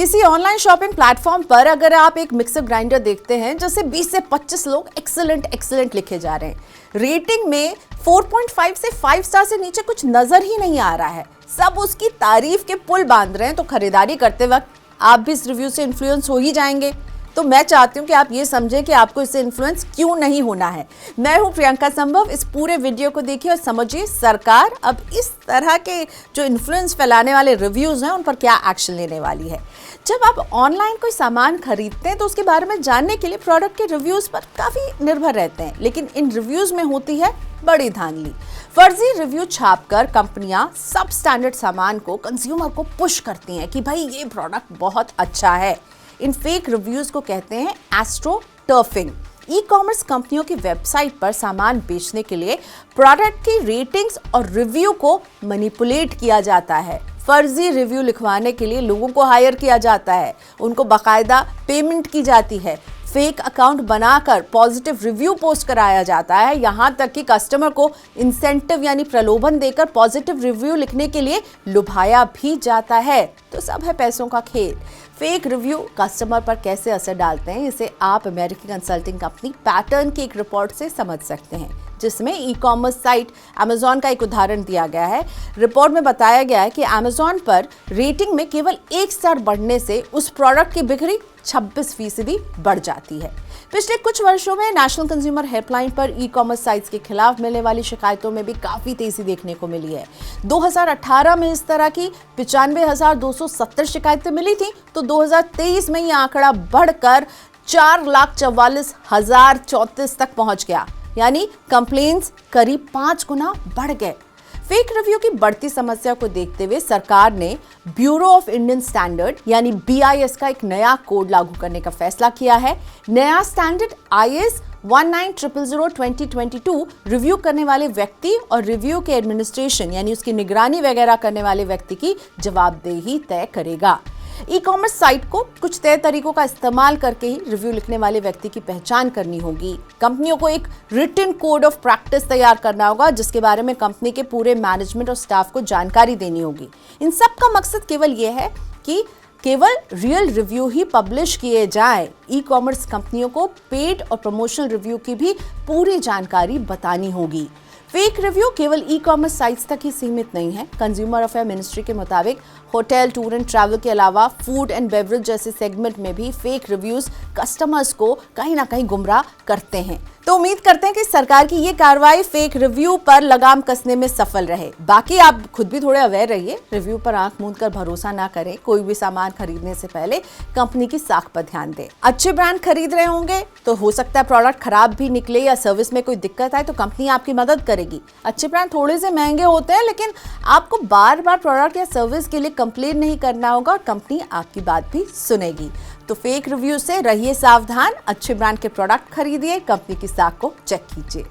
किसी online shopping platform पर अगर आप एक मिक्सर ग्राइंडर देखते हैं जैसे 20 से 25 लोग एक्सीलेंट लिखे जा रहे हैं, रेटिंग में 4.5 से 5 स्टार से नीचे कुछ नजर ही नहीं आ रहा है, सब उसकी तारीफ के पुल बांध रहे हैं, तो खरीदारी करते वक्त आप भी इस रिव्यू से इन्फ्लुएंस हो ही जाएंगे। तो मैं चाहती हूँ कि आप ये समझें कि आपको इससे इन्फ्लुएंस क्यों नहीं होना है। मैं हूँ प्रियंका संभव। इस पूरे वीडियो को देखिए और समझिए सरकार अब इस तरह के जो इन्फ्लुएंस फैलाने वाले रिव्यूज़ हैं उन पर क्या एक्शन लेने वाली है। जब आप ऑनलाइन कोई सामान खरीदते हैं तो उसके बारे में जानने के लिए प्रोडक्ट के रिव्यूज़ पर काफ़ी निर्भर रहते हैं, लेकिन इन रिव्यूज़ में होती है बड़ी धांधली। फर्जी रिव्यू छापकर कंपनियां सब स्टैंडर्ड सामान को कंज्यूमर को पुश करती हैं कि भाई ये प्रोडक्ट बहुत अच्छा है। इन फेक रिव्यूज को कहते हैं एस्ट्रोटर्फिंग। ई कॉमर्स कंपनियों की वेबसाइट पर सामान बेचने के लिए प्रोडक्ट की रेटिंग्स और रिव्यू को मैनिपुलेट किया जाता है। फर्जी रिव्यू लिखवाने के लिए लोगों को हायर किया जाता है, उनको बाकायदा पेमेंट की जाती है, फेक अकाउंट बनाकर पॉजिटिव रिव्यू पोस्ट कराया जाता है, यहाँ तक कि कस्टमर को इंसेंटिव यानी प्रलोभन देकर पॉजिटिव रिव्यू लिखने के लिए लुभाया भी जाता है। तो सब है पैसों का खेल। फेक रिव्यू कस्टमर पर कैसे असर डालते हैं, इसे आप अमेरिकी कंसल्टिंग कंपनी पैटर्न की एक रिपोर्ट से समझ सकते हैं, जिसमें ई कॉमर्स साइट अमेजॉन का एक उदाहरण दिया गया है। रिपोर्ट में बताया गया है कि अमेजॉन पर रेटिंग में केवल 1 स्टार बढ़ने से उस प्रोडक्ट की बिक्री 26% बढ़ जाती है। पिछले कुछ वर्षों में नेशनल कंज्यूमर हेल्पलाइन पर ई कॉमर्स साइट्स के खिलाफ मिलने वाली शिकायतों में भी काफी तेजी देखने को मिली है। 2018 में इस तरह की 95,270 शिकायतें मिली थी, तो 2023 में यह आंकड़ा बढ़कर 4,44,034 तक पहुंच गया, यानी कंप्लेंट्स करीब 5 गुना बढ़ गए। फेक रिव्यू की बढ़ती समस्या को देखते हुए सरकार ने ब्यूरो ऑफ इंडियन स्टैंडर्ड यानी BIS का एक नया कोड लागू करने का फैसला किया है। नया स्टैंडर्ड IS 1900/2022 रिव्यू करने वाले व्यक्ति और रिव्यू के एडमिनिस्ट्रेशन यानी उसकी निगरानी वगैरह करने वाले व्यक्ति की जवाबदेही तय करेगा। ई कॉमर्स साइट को कुछ तय तरीकों का इस्तेमाल करके ही रिव्यू लिखने वाले व्यक्ति की पहचान करनी होगी। कंपनियों को एक रिटन कोड ऑफ प्रैक्टिस तैयार करना होगा, जिसके बारे में कंपनी के पूरे मैनेजमेंट और स्टाफ को जानकारी देनी होगी। इन सब का मकसद केवल यह है कि केवल रियल रिव्यू ही पब्लिश किए जाएं। ई कॉमर्स कंपनियों को पेड और प्रमोशनल रिव्यू की भी पूरी जानकारी बतानी होगी। फेक रिव्यू केवल ई कॉमर्स साइट्स तक ही सीमित नहीं है। कंज्यूमर अफेयर मिनिस्ट्री के मुताबिक होटल, टूर एंड ट्रैवल के अलावा फूड एंड बेवरेज जैसे सेगमेंट में भी फेक रिव्यूज कस्टमर्स को कहीं ना कहीं गुमराह करते हैं। तो उम्मीद करते हैं कि सरकार की ये कार्रवाई फेक रिव्यू पर लगाम कसने में सफल रहे। बाकी आप खुद भी थोड़े अवेयर रहिए, रिव्यू पर आंख मूंद कर भरोसा ना करें। कोई भी सामान खरीदने से पहले कंपनी की साख पर ध्यान दें। अच्छे ब्रांड खरीद रहे होंगे तो हो सकता है प्रोडक्ट खराब भी निकले या सर्विस में कोई दिक्कत आए, तो कंपनी आपकी मदद करेगी। अच्छे ब्रांड थोड़े से महंगे होते हैं, लेकिन आपको बार बार प्रोडक्ट या सर्विस के लिए कंप्लेन नहीं करना होगा और कंपनी आपकी बात भी सुनेगी। तो फेक रिव्यू से रहिए सावधान, अच्छे ब्रांड के प्रोडक्ट खरीदिए, कंपनी की साख को चेक कीजिए।